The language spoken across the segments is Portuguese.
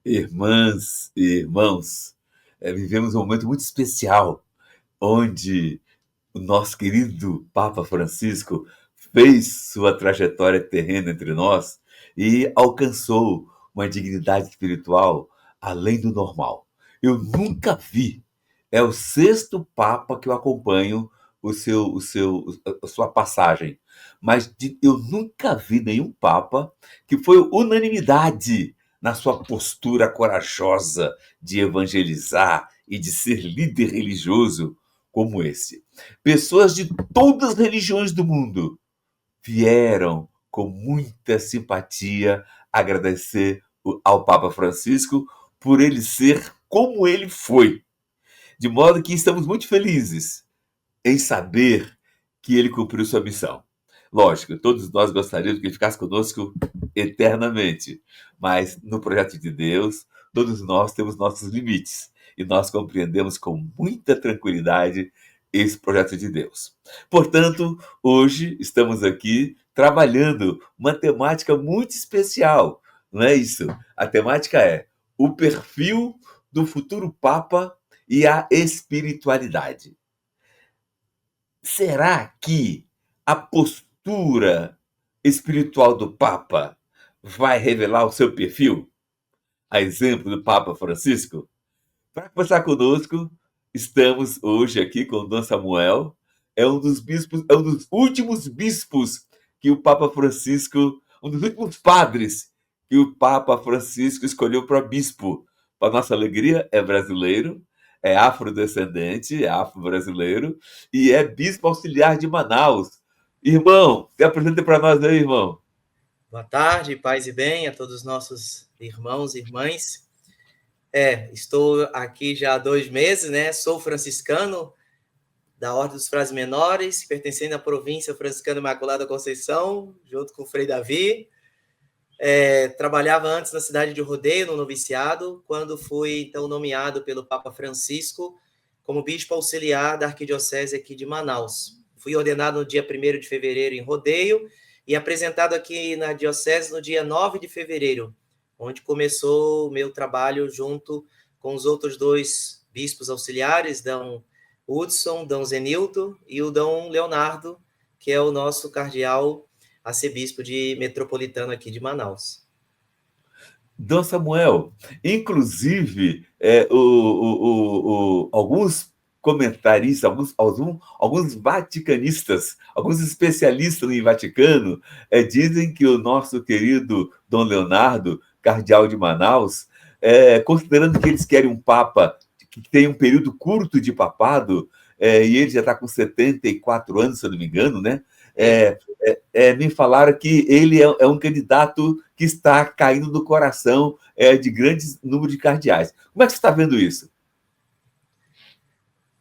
Irmãs e irmãos, vivemos um momento muito especial, onde o nosso querido Papa Francisco fez sua trajetória terrena entre nós e alcançou uma dignidade espiritual além do normal. Eu nunca vi, é o sexto Papa que eu acompanho a sua passagem, mas eu nunca vi nenhum Papa que foi unanimidade na sua postura corajosa de evangelizar e de ser líder religioso como esse. Pessoas de todas as religiões do mundo vieram com muita simpatia agradecer ao Papa Francisco por ele ser como ele foi. De modo que estamos muito felizes em saber que ele cumpriu sua missão. Lógico, todos nós gostaríamos que ele ficasse conosco eternamente, mas no projeto de Deus, todos nós temos nossos limites e nós compreendemos com muita tranquilidade esse projeto de Deus. Portanto, hoje estamos aqui trabalhando uma temática muito especial, não é isso? A temática é o perfil do futuro Papa e a espiritualidade. Será que a postura espiritual do Papa vai revelar o seu perfil? A exemplo do Papa Francisco? Para conversar conosco, estamos hoje aqui com o Dom Samuel. É um dos bispos, é um dos últimos bispos que o Papa Francisco, um dos últimos padres que o Papa Francisco escolheu para bispo. Para nossa alegria, é brasileiro, é afrodescendente, é afro-brasileiro e é bispo auxiliar de Manaus. Irmão, se apresenta para nós aí, irmão. Boa tarde, paz e bem a todos os nossos irmãos e irmãs. Estou aqui já há 2 meses, né? Sou franciscano da Ordem dos Frades Menores, pertencendo à província franciscana Imaculada Conceição, junto com o Frei Davi. Trabalhava antes na cidade de Rodeio, no noviciado, quando fui, então, nomeado pelo Papa Francisco como bispo auxiliar da Arquidiocese aqui de Manaus. Fui ordenado no dia 1º de fevereiro em Rodeio e apresentado aqui na Diocese no dia 9 de fevereiro, onde começou o meu trabalho junto com os outros 2 bispos auxiliares, Dom Hudson, Dom Zenilton e o Dom Leonardo, que é o nosso cardeal arcebispo de metropolitano aqui de Manaus. Dom Samuel, inclusive, alguns comentaristas, alguns vaticanistas, alguns especialistas em Vaticano, dizem que o nosso querido Dom Leonardo, cardeal de Manaus, considerando que eles querem um Papa que tem um período curto de papado, e ele já está com 74 anos, se eu não me engano, né? Me falaram que ele é um candidato que está caindo do coração de grandes número de cardeais. Como é que você está vendo isso?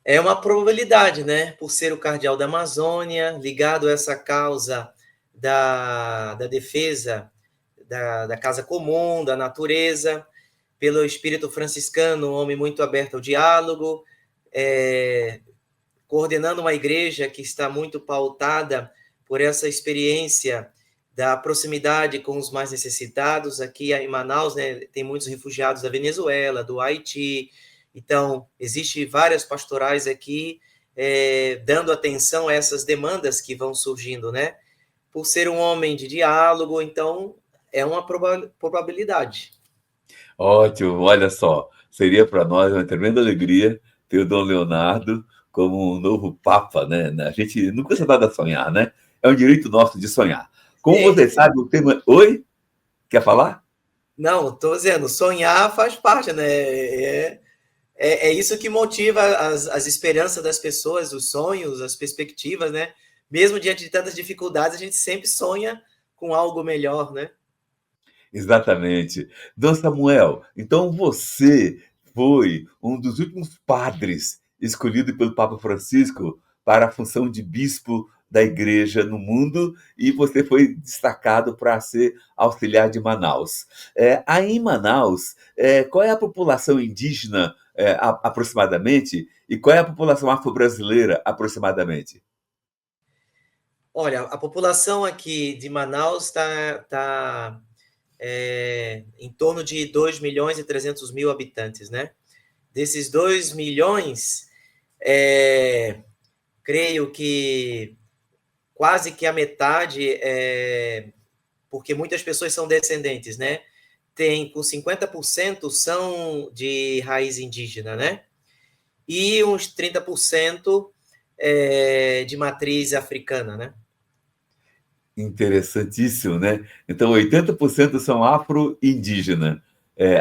É uma probabilidade, né? Por ser o cardeal da Amazônia, ligado a essa causa da defesa da casa comum, da natureza, pelo espírito franciscano, um homem muito aberto ao diálogo, coordenando uma igreja que está muito pautada por essa experiência da proximidade com os mais necessitados. Aqui em Manaus, né, tem muitos refugiados da Venezuela, do Haiti. Então, existem várias pastorais aqui dando atenção a essas demandas que vão surgindo, né? Por ser um homem de diálogo, então é uma probabilidade. Ótimo, olha só, seria para nós uma tremenda alegria ter o Dom Leonardo como um novo Papa, né? A gente não custa nada sonhar, né? É um direito nosso de sonhar. Como Sim. você sabe, o tema. Oi? Quer falar? Não, estou dizendo, sonhar faz parte, né? É isso que motiva as esperanças das pessoas, os sonhos, as perspectivas, né? Mesmo diante de tantas dificuldades, a gente sempre sonha com algo melhor, né? Exatamente. Dom Samuel, então você foi um dos últimos padres escolhido pelo Papa Francisco para a função de bispo da igreja no mundo e você foi destacado para ser auxiliar de Manaus. Aí em Manaus, qual é a população indígena aproximadamente e qual é a população afro-brasileira aproximadamente? Olha, a população aqui de Manaus está em torno de 2 milhões e 300 mil habitantes, né? Desses 2 milhões, creio que quase que a metade, porque muitas pessoas são descendentes, né? Com 50% são de raiz indígena, né? E uns 30% de matriz africana, né? Interessantíssimo, né? Então, 80% são afro-indígenas,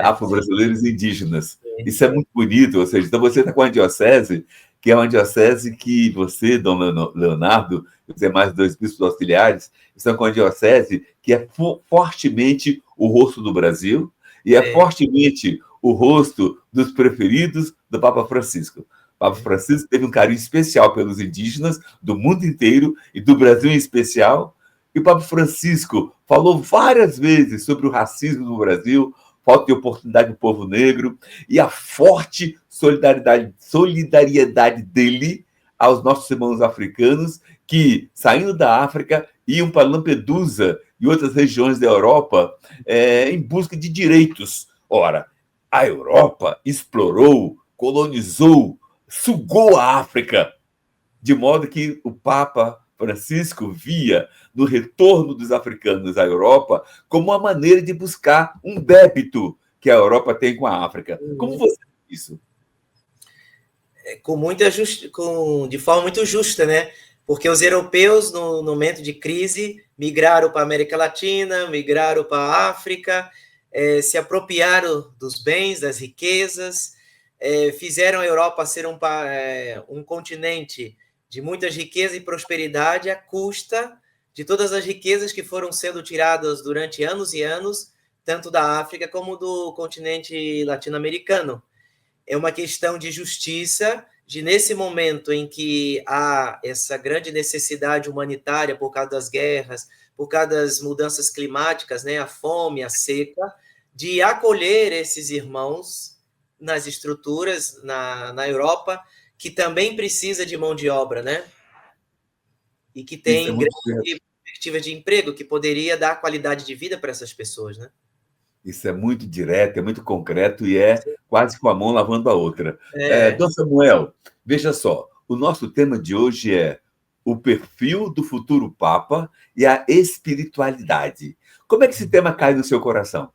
afro-brasileiros indígenas. Isso é muito bonito, ou seja, então você está com a diocese, que é uma diocese que você, Dom Leonardo, e os demais dois bispos auxiliares, estão com a diocese que é fortemente o rosto do Brasil e é fortemente o rosto dos preferidos do Papa Francisco. O Papa Francisco teve um carinho especial pelos indígenas do mundo inteiro e do Brasil em especial. E o Papa Francisco falou várias vezes sobre o racismo no Brasil, falta de oportunidade do povo negro e a forte solidariedade dele aos nossos irmãos africanos que, saindo da África, iam para Lampedusa e outras regiões da Europa em busca de direitos. Ora, a Europa explorou, colonizou, sugou a África, de modo que o Papa Francisco via no retorno dos africanos à Europa como uma maneira de buscar um débito que a Europa tem com a África. Como você vê isso? De forma muito justa, né? Porque os europeus, no momento de crise, migraram para a América Latina, migraram para a África, se apropriaram dos bens, das riquezas, fizeram a Europa ser um continente de muitas riquezas e prosperidade à custa de todas as riquezas que foram sendo tiradas durante anos e anos, tanto da África como do continente latino-americano. É uma questão de justiça, de nesse momento em que há essa grande necessidade humanitária por causa das guerras, por causa das mudanças climáticas, né, a fome, a seca, de acolher esses irmãos nas estruturas na Europa, que também precisa de mão de obra, né? E que tem grande perspectiva de emprego, que poderia dar qualidade de vida para essas pessoas, né? Isso é muito direto, é muito concreto e é quase com a mão lavando a outra. Dom Samuel, veja só, o nosso tema de hoje é o perfil do futuro Papa e a espiritualidade. Como é que esse tema cai no seu coração?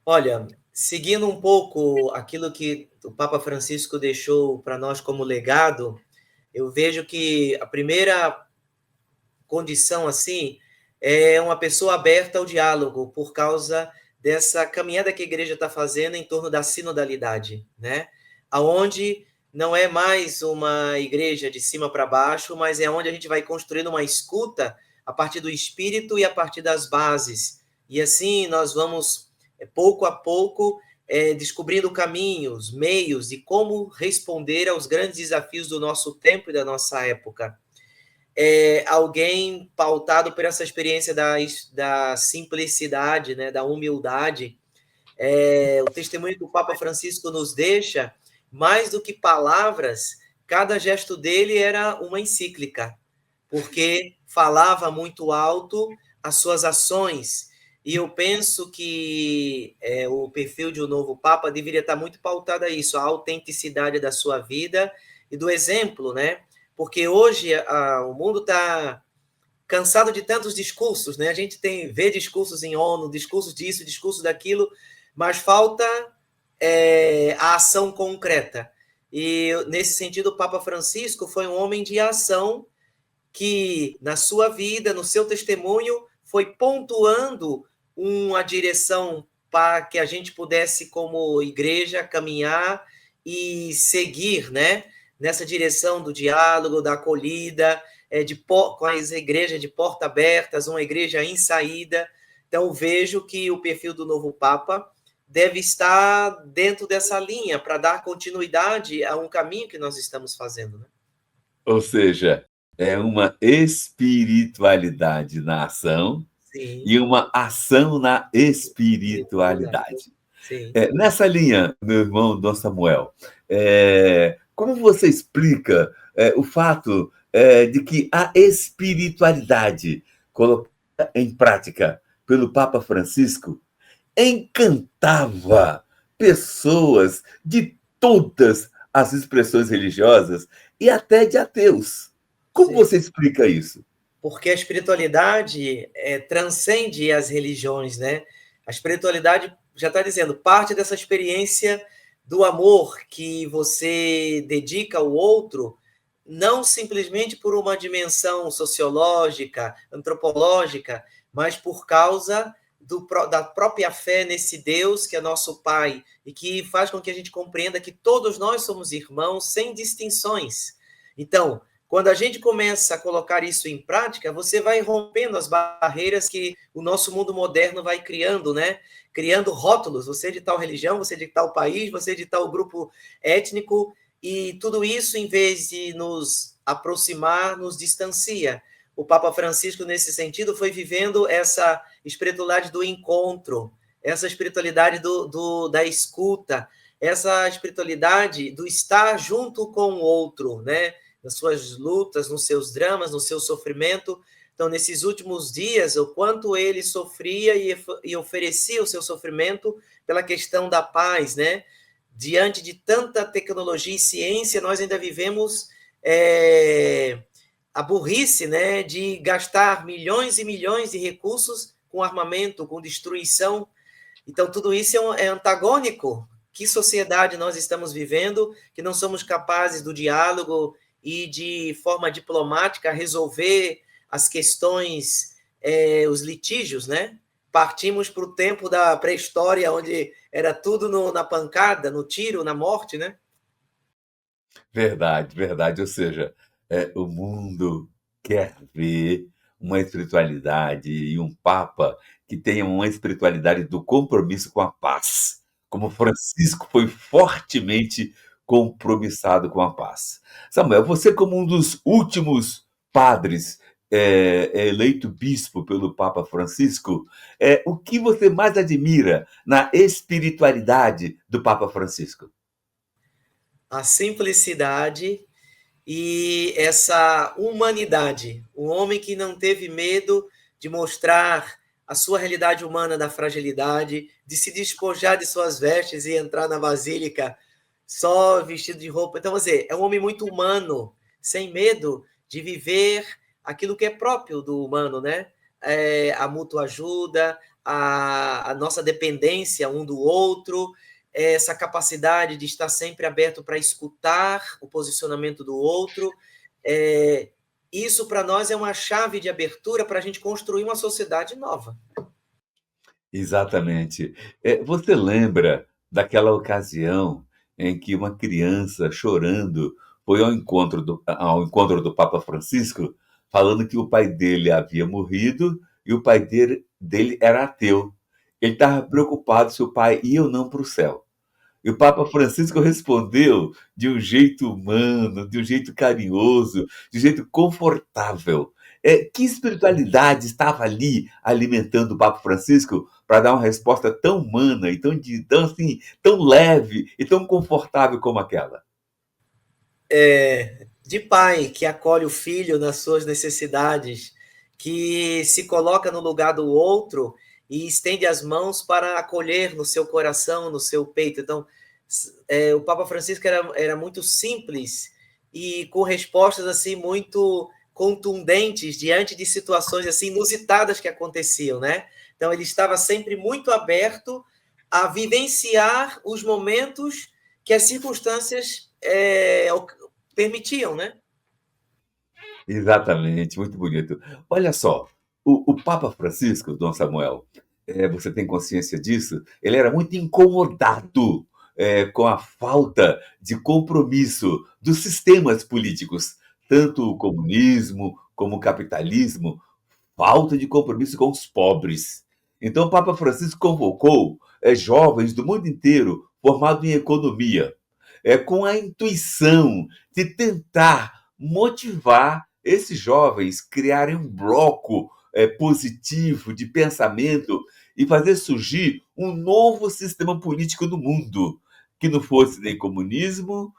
Olha, seguindo um pouco aquilo que o Papa Francisco deixou para nós como legado, eu vejo que a primeira condição assim é uma pessoa aberta ao diálogo por causa dessa caminhada que a igreja está fazendo em torno da sinodalidade, né? Aonde não é mais uma igreja de cima para baixo, mas é onde a gente vai construindo uma escuta a partir do espírito e a partir das bases. E assim nós vamos, pouco a pouco, descobrindo caminhos, meios e como responder aos grandes desafios do nosso tempo e da nossa época. Alguém pautado por essa experiência da simplicidade, né, da humildade. O testemunho que o Papa Francisco nos deixa, mais do que palavras, cada gesto dele era uma encíclica, porque falava muito alto as suas ações. E eu penso que o perfil de um novo Papa deveria estar muito pautado a isso, a autenticidade da sua vida e do exemplo, né? Porque hoje o mundo está cansado de tantos discursos, né? A gente vê discursos em ONU, discursos disso, discursos daquilo, mas falta a ação concreta. E, nesse sentido, o Papa Francisco foi um homem de ação que, na sua vida, no seu testemunho, foi pontuando uma direção para que a gente pudesse, como igreja, caminhar e seguir, né? Nessa direção do diálogo, da acolhida, com as igrejas de porta abertas, uma igreja em saída. Então, vejo que o perfil do novo Papa deve estar dentro dessa linha para dar continuidade a um caminho que nós estamos fazendo, né? Ou seja, é uma espiritualidade na ação Sim. e uma ação na espiritualidade. Sim. Nessa linha, meu irmão Dom Samuel, como você explica o fato de que a espiritualidade colocada em prática pelo Papa Francisco encantava pessoas de todas as expressões religiosas e até de ateus. Como Sim. você explica isso? Porque a espiritualidade transcende as religiões, né? A espiritualidade, já está dizendo, parte dessa experiência do amor que você dedica ao outro, não simplesmente por uma dimensão sociológica, antropológica, mas por causa da própria fé nesse Deus que é nosso Pai e que faz com que a gente compreenda que todos nós somos irmãos sem distinções. Então, quando a gente começa a colocar isso em prática, você vai rompendo as barreiras que o nosso mundo moderno vai criando, né? Criando rótulos, você é de tal religião, você é de tal país, você é de tal grupo étnico, e tudo isso, em vez de nos aproximar, nos distancia. O Papa Francisco, nesse sentido, foi vivendo essa espiritualidade do encontro, essa espiritualidade da escuta, essa espiritualidade do estar junto com o outro, né? Nas suas lutas, nos seus dramas, no seu sofrimento. Então, nesses últimos dias, o quanto ele sofria e oferecia o seu sofrimento pela questão da paz, né? Diante de tanta tecnologia e ciência, nós ainda vivemos a burrice, né, de gastar milhões e milhões de recursos com armamento, com destruição. Então, tudo isso é antagônico. Que sociedade nós estamos vivendo, que não somos capazes do diálogo e de forma diplomática resolver as questões, os litígios, né? Partimos para o tempo da pré-história, onde era tudo na pancada, no tiro, na morte, né? Verdade, verdade. Ou seja, o mundo quer ver uma espiritualidade e um Papa que tenha uma espiritualidade do compromisso com a paz, como Francisco foi fortemente compromissado com a paz. Samuel, você como um dos últimos padres eleito bispo pelo Papa Francisco, o que você mais admira na espiritualidade do Papa Francisco? A simplicidade e essa humanidade. Um homem que não teve medo de mostrar a sua realidade humana da fragilidade, de se despojar de suas vestes e entrar na basílica só vestido de roupa. Então, você é um homem muito humano, sem medo de viver aquilo que é próprio do humano, né? A mútua ajuda, a nossa dependência um do outro, essa capacidade de estar sempre aberto para escutar o posicionamento do outro. Isso, para nós, é uma chave de abertura para a gente construir uma sociedade nova. Exatamente. Você lembra daquela ocasião em que uma criança chorando foi ao encontro do Papa Francisco, falando que o pai dele havia morrido e o pai dele era ateu. Ele estava preocupado se o pai ia ou não para o céu. E o Papa Francisco respondeu de um jeito humano, de um jeito carinhoso, de um jeito confortável. Que espiritualidade estava ali alimentando o Papa Francisco para dar uma resposta tão humana e tão, assim, tão leve e tão confortável como aquela? De pai que acolhe o filho nas suas necessidades, que se coloca no lugar do outro e estende as mãos para acolher no seu coração, no seu peito. Então, o Papa Francisco era muito simples e com respostas assim muito contundentes diante de situações assim inusitadas que aconteciam, né? Então, ele estava sempre muito aberto a vivenciar os momentos que as circunstâncias permitiam, né? Exatamente, muito bonito. Olha só, o Papa Francisco, Dom Samuel, você tem consciência disso? Ele era muito incomodado com a falta de compromisso dos sistemas políticos, tanto o comunismo como o capitalismo, falta de compromisso com os pobres. Então, o Papa Francisco convocou jovens do mundo inteiro formados em economia, com a intuição de tentar motivar esses jovens criarem um bloco positivo de pensamento e fazer surgir um novo sistema político no mundo, que não fosse nem comunismo,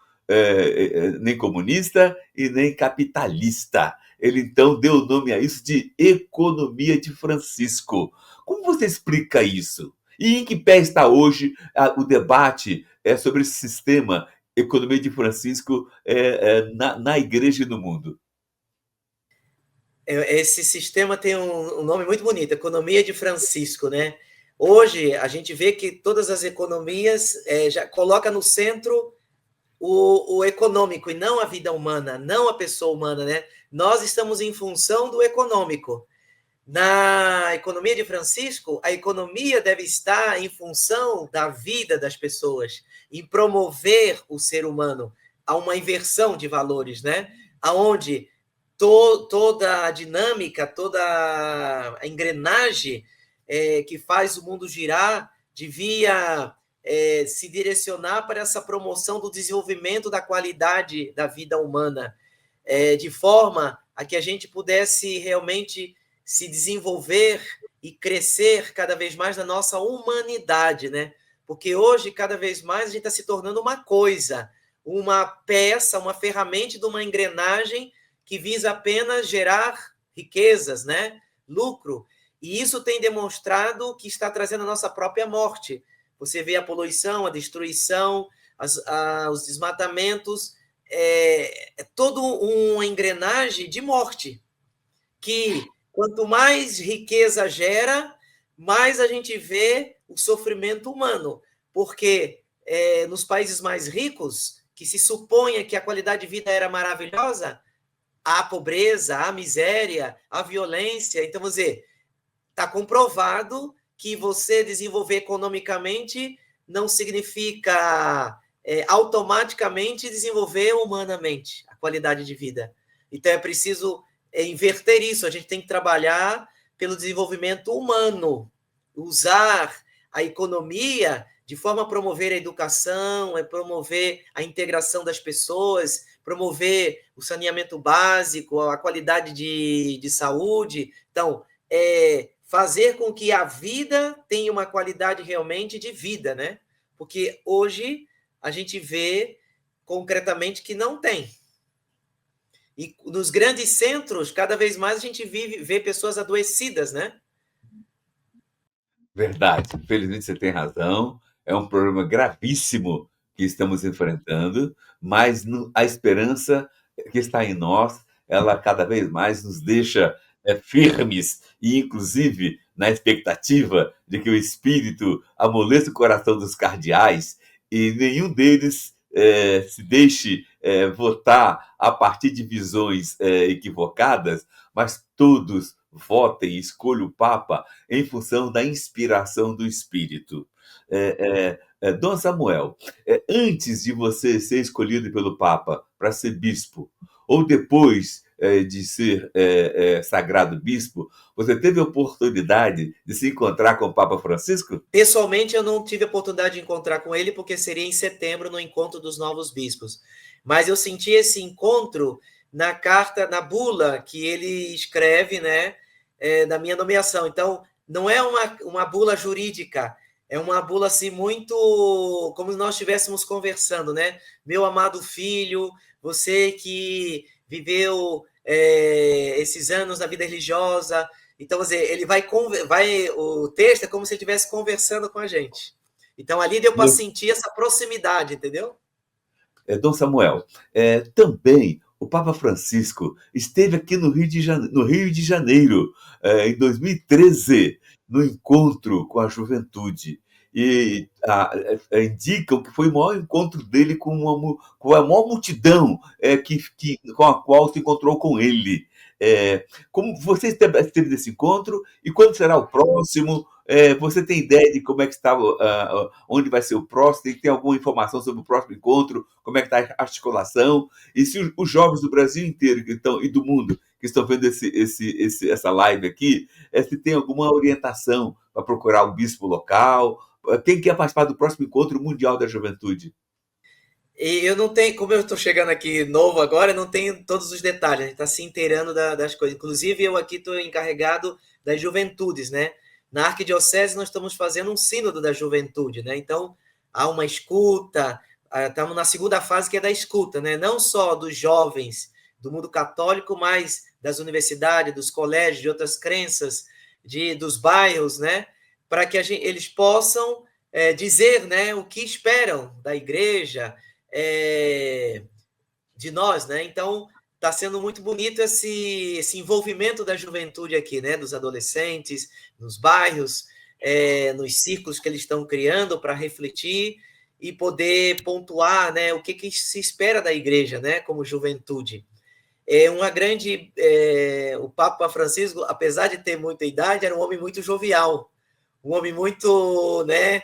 nem comunista e nem capitalista. ele então deu o nome a isso de Economia de Francisco. Como você explica isso? E em que pé está hoje o debate sobre esse sistema Economia de Francisco na igreja e no mundo? Esse sistema tem um nome muito bonito, Economia de Francisco, né? Hoje, a gente vê que todas as economias já coloca no centro o econômico e não a vida humana, não a pessoa humana, né? Nós estamos em função do econômico. Na economia de Francisco, a economia deve estar em função da vida das pessoas, em promover o ser humano a uma inversão de valores, né? Aonde toda a dinâmica, toda a engrenagem que faz o mundo girar devia se direcionar para essa promoção do desenvolvimento da qualidade da vida humana, de forma a que a gente pudesse realmente se desenvolver e crescer cada vez mais na nossa humanidade, né? Porque hoje, cada vez mais, a gente está se tornando uma coisa, uma peça, uma ferramenta de uma engrenagem que visa apenas gerar riquezas, né? Lucro. E isso tem demonstrado que está trazendo a nossa própria morte. Você vê a poluição, a destruição, os desmatamentos, toda uma engrenagem de morte, que quanto mais riqueza gera, mais a gente vê o sofrimento humano, porque nos países mais ricos, que se suponha que a qualidade de vida era maravilhosa, há pobreza, há miséria, há violência. Então, vamos dizer, está comprovado que você desenvolver economicamente não significa automaticamente desenvolver humanamente a qualidade de vida. Então, é preciso inverter isso. A gente tem que trabalhar pelo desenvolvimento humano, usar a economia de forma a promover a educação, promover a integração das pessoas, promover o saneamento básico, a qualidade de saúde. Então, fazer com que a vida tenha uma qualidade realmente de vida, né? Porque hoje a gente vê concretamente que não tem. E nos grandes centros, cada vez mais a gente vê pessoas adoecidas, né? Verdade. Infelizmente você tem razão. É um problema gravíssimo que estamos enfrentando, mas a esperança que está em nós, ela cada vez mais nos deixa firmes e, inclusive, na expectativa de que o Espírito amoleça o coração dos cardeais e nenhum deles se deixe votar a partir de visões equivocadas, mas todos votem e escolham o Papa em função da inspiração do Espírito. Dom Samuel, antes de você ser escolhido pelo Papa para ser bispo, ou depois de ser sagrado bispo, você teve a oportunidade de se encontrar com o Papa Francisco? Pessoalmente, eu não tive a oportunidade de encontrar com ele, porque seria em setembro, no encontro dos novos bispos. Mas eu senti esse encontro na carta, na bula que ele escreve, né, da minha nomeação. Então, não é uma bula jurídica, é uma bula assim muito como se nós estivéssemos conversando, né? Meu amado filho, você que viveu esses anos na vida religiosa. Então, quer dizer, ele o texto é como se ele estivesse conversando com a gente. Então, ali deu para sentir essa proximidade, entendeu? Dom Samuel, também o Papa Francisco esteve aqui no Rio de Janeiro, em 2013, no encontro com a juventude. E indicam que foi o maior encontro dele com a maior multidão com a qual se encontrou com ele. Como você esteve nesse encontro e quando será o próximo? Você tem ideia de como é que está, onde vai ser o próximo? Tem alguma informação sobre o próximo encontro? Como é que está a articulação? E se os jovens do Brasil inteiro e do mundo que estão vendo essa live aqui, se tem alguma orientação para procurar um bispo local? Quem quer participar do próximo encontro mundial da juventude? E eu não tenho, como eu estou chegando aqui novo agora, eu não tenho todos os detalhes, a gente está se inteirando das coisas. Inclusive, eu aqui estou encarregado das juventudes, né? Na Arquidiocese, nós estamos fazendo um sínodo da juventude, né? Então, há uma escuta, estamos na segunda fase, que é da escuta, né? Não só dos jovens do mundo católico, mas das universidades, dos colégios, de outras crenças, dos bairros, né? Para que eles possam dizer, né, o que esperam da igreja, de nós, né? Então, está sendo muito bonito esse envolvimento da juventude aqui, né? Dos adolescentes, nos bairros, nos círculos que eles estão criando para refletir e poder pontuar, né? O que se espera da igreja, né? Como juventude. O Papa Francisco, apesar de ter muita idade, era um homem muito jovial, um homem muito, né?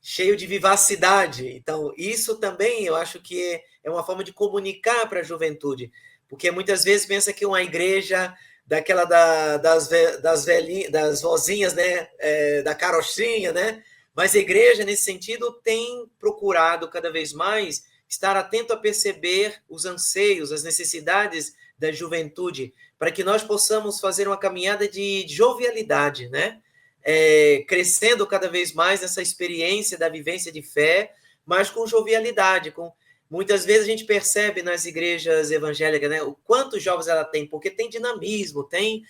Cheio de vivacidade. Então, isso também eu acho que é uma forma de comunicar para a juventude, porque muitas vezes pensa que uma igreja daquela das vozinhas, né, da carochinha, né? Mas a igreja, nesse sentido, tem procurado cada vez mais estar atento a perceber os anseios, as necessidades da juventude, para que nós possamos fazer uma caminhada de jovialidade, né? Crescendo cada vez mais nessa experiência da vivência de fé, mas com jovialidade. Muitas vezes a gente percebe nas igrejas evangélicas, né, o quantos jovens ela tem, porque tem dinamismo, tem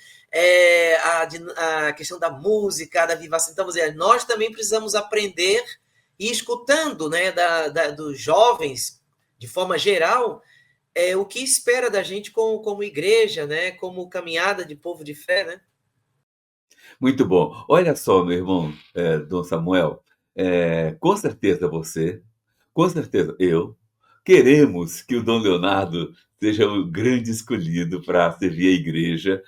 a questão da música, da vivacidade. Então, nós também precisamos aprender e escutando, né, dos jovens, de forma geral, o que espera da gente como igreja, né, como caminhada de povo de fé, né? Muito bom. Olha só, meu irmão, Dom Samuel, com certeza você, com certeza eu, queremos que o Dom Leonardo seja o grande escolhido para servir a igreja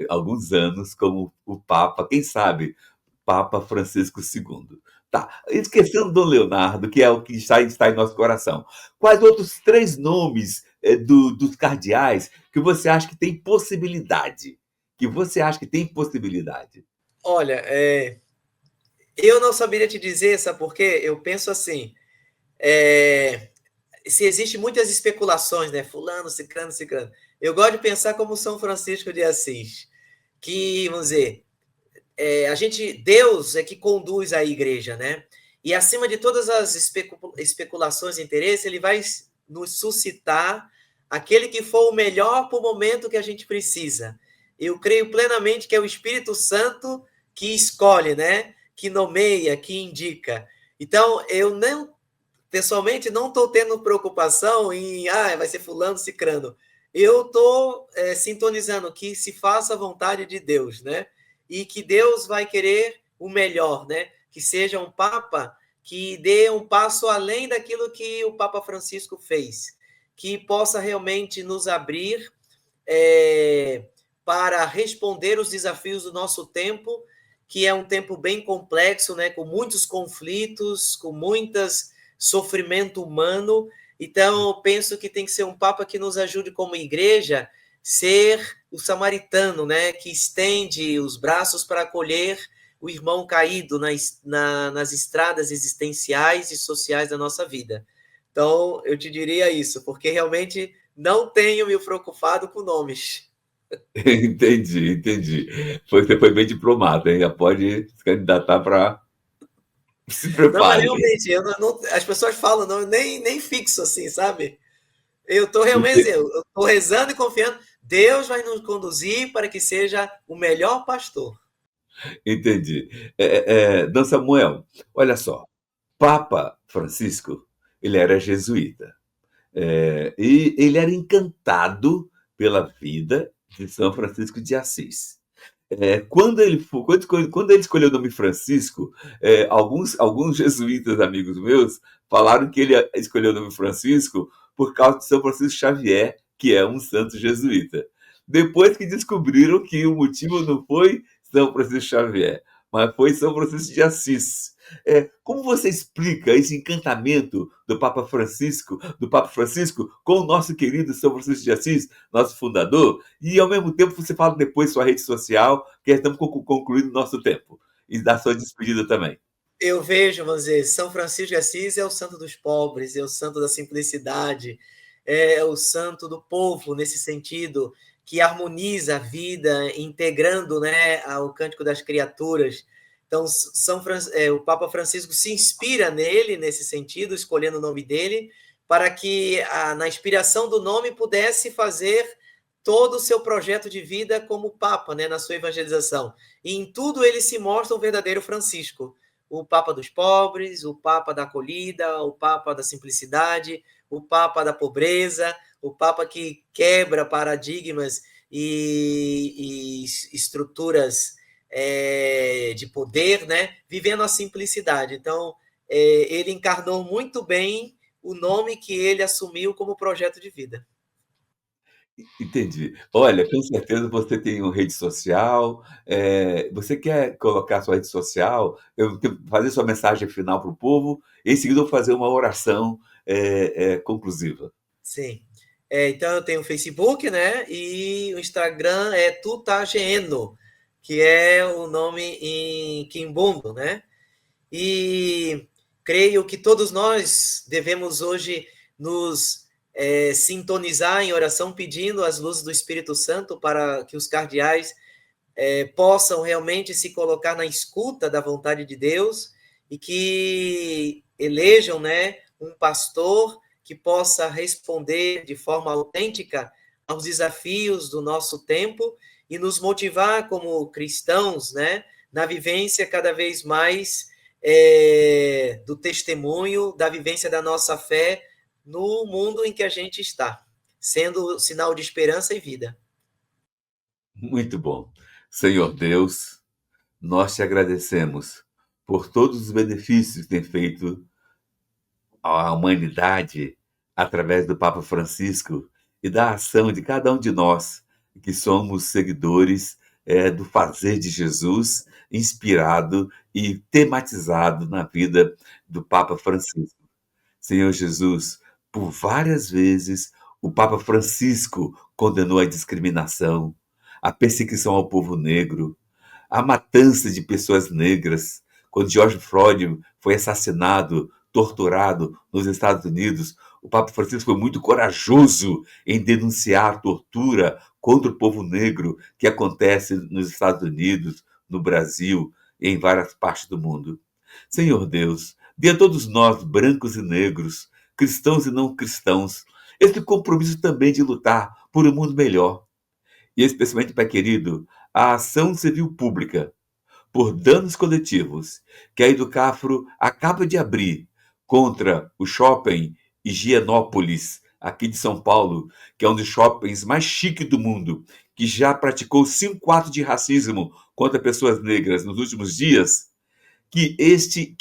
alguns anos como o Papa, quem sabe, Papa Francisco II. Tá, esquecendo Dom Leonardo, que é o que está em nosso coração, quais outros 3 nomes dos cardeais que você acha que tem possibilidade? Que você acha que tem possibilidade? Olha, eu não saberia te dizer, sabe por quê? Eu penso assim, se existe muitas especulações, né? Fulano, ciclano, ciclano. Eu gosto de pensar como São Francisco de Assis, que, vamos dizer, Deus é que conduz a igreja, né? E acima de todas as especulações e interesses, ele vai nos suscitar aquele que for o melhor para o momento que a gente precisa. Eu creio plenamente que é o Espírito Santo que escolhe, né? Que nomeia, que indica. Então, eu não, pessoalmente, não estou tendo preocupação em, vai ser fulano, cicrano. Eu estou sintonizando que se faça a vontade de Deus, né? E que Deus vai querer o melhor, né? Que seja um Papa que dê um passo além daquilo que o Papa Francisco fez, que possa realmente nos abrir para responder os desafios do nosso tempo, que é um tempo bem complexo, né? Com muitos conflitos, com muitos sofrimento humano. Então, eu penso que tem que ser um Papa que nos ajude como igreja ser o samaritano, né, que estende os braços para acolher o irmão caído nas estradas existenciais e sociais da nossa vida. Então, eu te diria isso, porque realmente não tenho me preocupado com nomes. Entendi. Você foi bem diplomata, hein? Já pode se candidatar para... Se Não, mas prepare. realmente, as pessoas falam, não, nem fixo assim, sabe? Eu estou realmente, eu estou rezando e confiando. Deus vai nos conduzir para que seja o melhor pastor. Entendi. Dom Samuel, olha só. Papa Francisco, ele era jesuíta. E ele era encantado pela vida de São Francisco de Assis. Quando ele escolheu o nome Francisco, alguns jesuítas amigos meus falaram que ele escolheu o nome Francisco por causa de São Francisco Xavier, que é um santo jesuíta. Depois que descobriram que o motivo não foi São Francisco Xavier, mas foi São Francisco de Assis. Como você explica esse encantamento do Papa Francisco com o nosso querido São Francisco de Assis, nosso fundador, e ao mesmo tempo você fala depois sua rede social, que estamos concluindo o nosso tempo, e da sua despedida também. Eu vejo, vamos dizer, São Francisco de Assis é o santo dos pobres, é o santo da simplicidade, é o santo do povo, nesse sentido, que harmoniza a vida, integrando, né, ao Cântico das Criaturas. Então, o Papa Francisco se inspira nele, nesse sentido, escolhendo o nome dele, para que, na inspiração do nome, pudesse fazer todo o seu projeto de vida como Papa, né, na sua evangelização. E em tudo ele se mostra um verdadeiro Francisco. O Papa dos pobres, o Papa da acolhida, o Papa da simplicidade, o Papa da pobreza, o Papa que quebra paradigmas e estruturas de poder, né, vivendo a simplicidade. Então, ele encarnou muito bem o nome que ele assumiu como projeto de vida. Entendi. Olha, com certeza você tem uma rede social. Você quer colocar sua rede social, fazer sua mensagem final para o povo, e em seguida eu vou fazer uma oração conclusiva. Sim. Então eu tenho o Facebook, né? E o Instagram é Tutageno, que é o nome em Quimbundo, né? E creio que todos nós devemos hoje nos sintonizar em oração, pedindo as luzes do Espírito Santo para que os cardeais possam realmente se colocar na escuta da vontade de Deus e que elejam, né, um pastor que possa responder de forma autêntica aos desafios do nosso tempo e nos motivar como cristãos, né, na vivência cada vez mais do testemunho, da vivência da nossa fé no mundo em que a gente está, sendo sinal de esperança e vida. Muito bom. Senhor Deus, nós te agradecemos por todos os benefícios que tem feito à humanidade através do Papa Francisco e da ação de cada um de nós que somos seguidores do fazer de Jesus, inspirado e tematizado na vida do Papa Francisco. Senhor Jesus, por várias vezes o Papa Francisco condenou a discriminação, a perseguição ao povo negro, a matança de pessoas negras. Quando George Floyd foi assassinado, torturado nos Estados Unidos, o Papa Francisco foi muito corajoso em denunciar a tortura contra o povo negro que acontece nos Estados Unidos, no Brasil e em várias partes do mundo. Senhor Deus, dê a todos nós, brancos e negros, cristãos e não cristãos, esse compromisso também de lutar por um mundo melhor. E especialmente, Pai querido, a ação civil pública por danos coletivos que a Educafro acaba de abrir contra o shopping Higienópolis, aqui de São Paulo, que é um dos shoppings mais chiques do mundo, que já praticou 5 atos de racismo contra pessoas negras nos últimos dias, que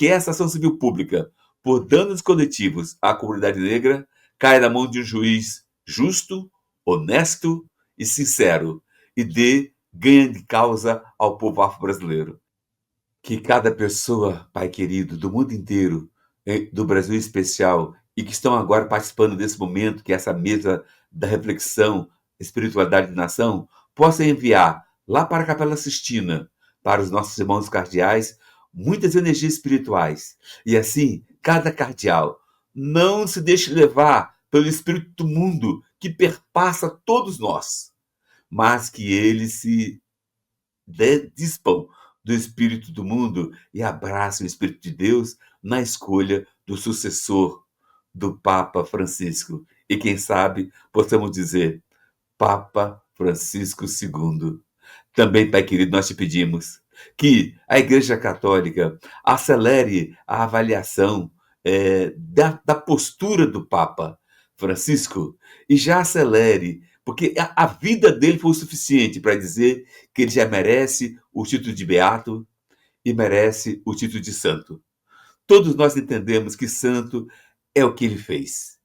essa ação civil pública por danos coletivos à comunidade negra caia na mão de um juiz justo, honesto e sincero e dê ganho de causa ao povo afro-brasileiro. Que cada pessoa, Pai querido, do mundo inteiro, do Brasil em especial, e que estão agora participando desse momento, que é essa mesa da reflexão, espiritualidade de nação, possa enviar lá para a Capela Sistina, para os nossos irmãos cardeais, muitas energias espirituais. E assim, cada cardeal não se deixe levar pelo espírito do mundo que perpassa todos nós, mas que eles se dispam do espírito do mundo e abracem o espírito de Deus na escolha do sucessor do Papa Francisco. E quem sabe possamos dizer Papa Francisco II. Também, Pai querido, nós te pedimos que a Igreja Católica acelere a avaliação da postura do Papa Francisco e já acelere, porque a vida dele foi o suficiente para dizer que ele já merece o título de beato e merece o título de santo. Todos nós entendemos que santo é o que ele fez.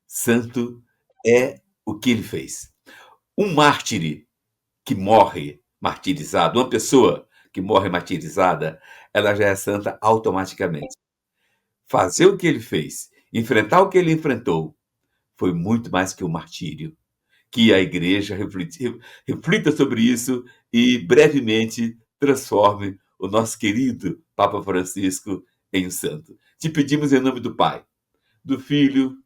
Santo é o que ele fez. Um mártir que morre martirizado, uma pessoa que morre martirizada, ela já é santa automaticamente. Fazer o que ele fez, enfrentar o que ele enfrentou, foi muito mais que um martírio. Que a igreja reflita sobre isso e brevemente transforme o nosso querido Papa Francisco em um santo. Te pedimos em nome do Pai, do Filho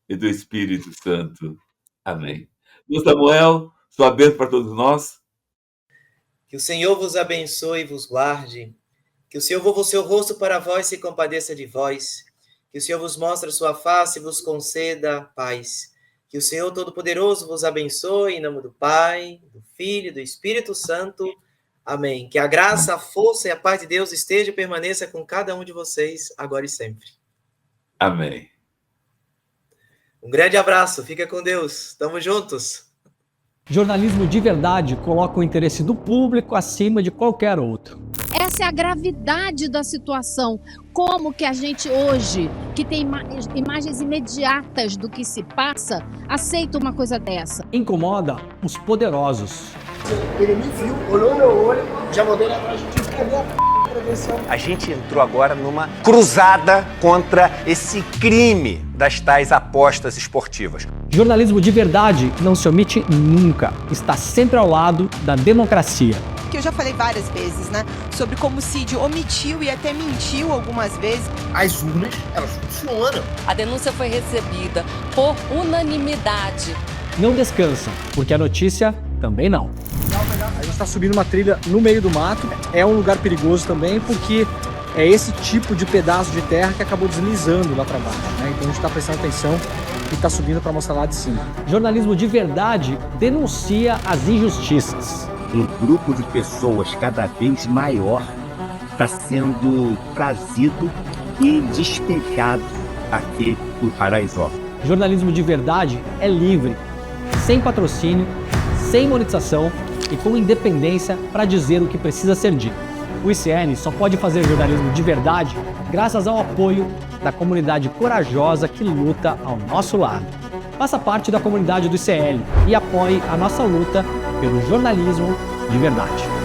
e do Espírito Santo. Amém. Deus Samuel, sua bênção para todos nós. Que o Senhor vos abençoe e vos guarde. Que o Senhor volva o seu rosto para vós e se compadeça de vós. Que o Senhor vos mostre a sua face e vos conceda paz. Que o Senhor Todo-Poderoso vos abençoe, em nome do Pai, do Filho e do Espírito Santo. Amém. Que a graça, a força e a paz de Deus esteja e permaneça com cada um de vocês, agora e sempre. Amém. Um grande abraço, fica com Deus. Tamo juntos. Jornalismo de verdade coloca o interesse do público acima de qualquer outro. Essa é a gravidade da situação. Como que a gente hoje, que tem imagens imediatas do que se passa, aceita uma coisa dessa? Incomoda os poderosos. Ele me viu, olhou no meu olho, já mandei ele atrás de ti. Cadê a prevenção? A gente entrou agora numa cruzada contra esse crime das tais apostas esportivas. Jornalismo de verdade não se omite nunca. Está sempre ao lado da democracia. Que eu já falei várias vezes, né? Sobre como o Cid omitiu e até mentiu algumas vezes. As urnas, elas funcionam. A denúncia foi recebida por unanimidade. Não descansa, porque a notícia também não. A gente está subindo uma trilha no meio do mato. É um lugar perigoso também, porque é esse tipo de pedaço de terra que acabou deslizando lá para baixo, né? Então a gente está prestando atenção e está subindo para mostrar lá de cima. Jornalismo de verdade denuncia as injustiças. Um grupo de pessoas cada vez maior está sendo trazido e despejado aqui por Paraisópolis. Jornalismo de verdade é livre, sem patrocínio, sem monetização e com independência para dizer o que precisa ser dito. O ICN só pode fazer jornalismo de verdade graças ao apoio da comunidade corajosa que luta ao nosso lado. Faça parte da comunidade do ICL e apoie a nossa luta pelo jornalismo de verdade.